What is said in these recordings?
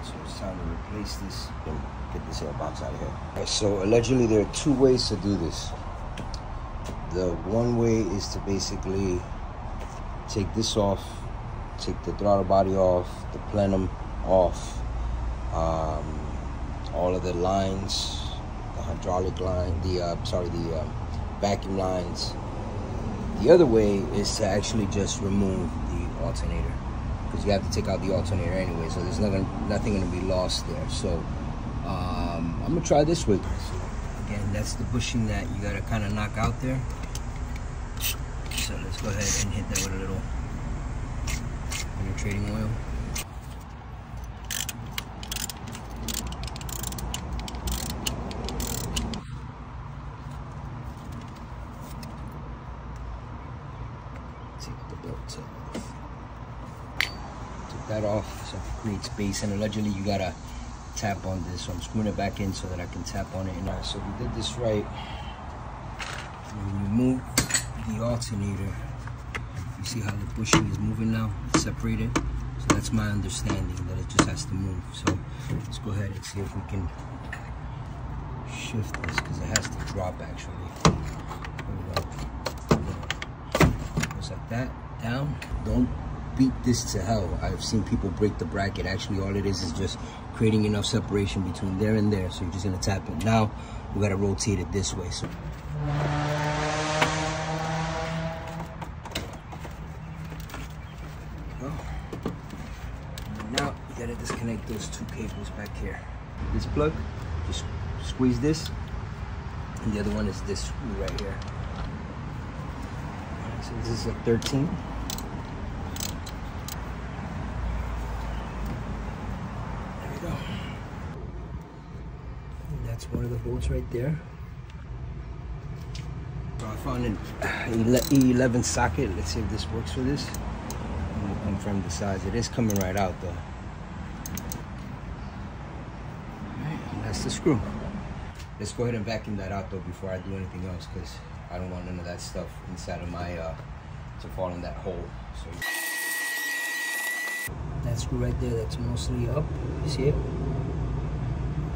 So it's time to replace this and get this air box out of here. Right, so allegedly there are two ways to do this. The one way is to basically take this off, take the throttle body off, the plenum off, all of the lines, the hydraulic line, the vacuum lines. The other way is to actually just remove the alternator, because you have to take out the alternator anyway, so there's nothing gonna be lost there. So I'm gonna try this way. So again, that's the bushing that you gotta kind of knock out there. So let's go ahead and hit that with a little penetrating oil. Take the belt off. Take that off so I can create space, and allegedly you gotta tap on this, so I'm screwing it back in so that I can tap on it. And so we did this right. When you move the alternator, you see how the bushing is moving now? It's separated. So that's my understanding, that it just has to move. So let's go ahead and see if we can shift this, because it has to drop actually. There we go. Just like that, down. Don't beat this to hell. I've seen people break the bracket. Actually, all it is just creating enough separation between there and there. So you're just gonna tap it. Now we gotta rotate it this way. So now you gotta disconnect those two cables back here. This plug, just squeeze this, and the other one is this screw right here. So this is a 13. There we go. And that's one of the bolts right there. So I found an E11 socket. Let's see if this works for this. I'm gonna confirm the size. It is coming right out though. Alright, and that's the screw. Let's go ahead and vacuum that out though before I do anything else, because I don't want none of that stuff inside of my to fall in that hole. So that screw right there, that's mostly up. You see it?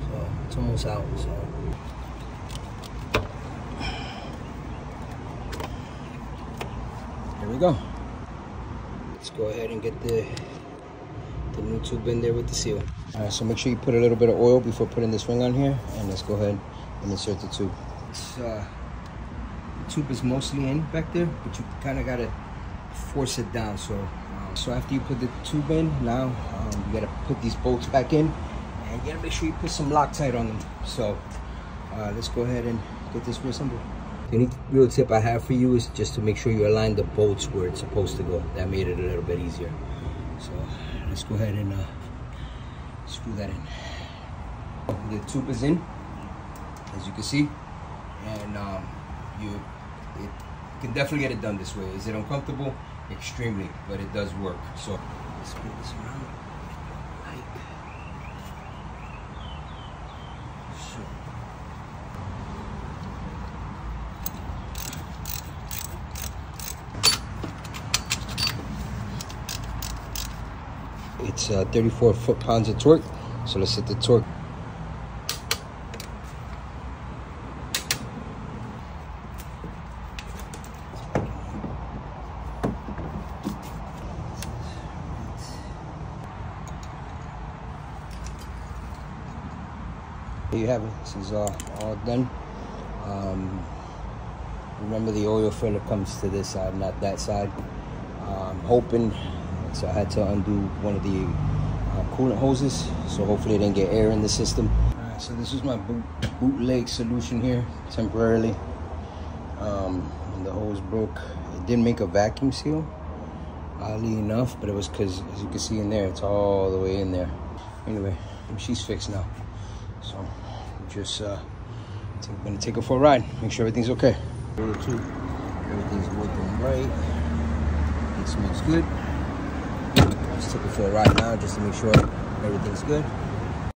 So it's almost out. So there we go. Let's go ahead and get the new tube in there with the seal. All right, so make sure you put a little bit of oil before putting this ring on here, and let's go ahead and insert the tube. The tube is mostly in back there, but you kind of gotta force it down. So after you put the tube in, now you gotta put these bolts back in, and you gotta make sure you put some Loctite on them. So let's go ahead and get this reassembled. The only real tip I have for you is just to make sure you align the bolts where it's supposed to go. That made it a little bit easier. So let's go ahead and screw that in. The tube is in, as you can see, and you can definitely get it done this way. Is it uncomfortable? Extremely, but it does work. So let's move this around. It's 34 foot-pounds of torque, so let's hit the torque. There you have it. This is all done. Remember, the oil filler comes to this side, not that side. I'm hoping. So I had to undo one of the coolant hoses, so hopefully it didn't get air in the system. Alright, so this is my bootleg solution here, temporarily. When the hose broke, it didn't make a vacuum seal, oddly enough, but it was because, as you can see in there, it's all the way in there. Anyway, she's fixed now. So I'm just gonna take her for a ride, make sure everything's okay. Everything's working right. It smells good. Just took it for a ride now just to make sure everything's good.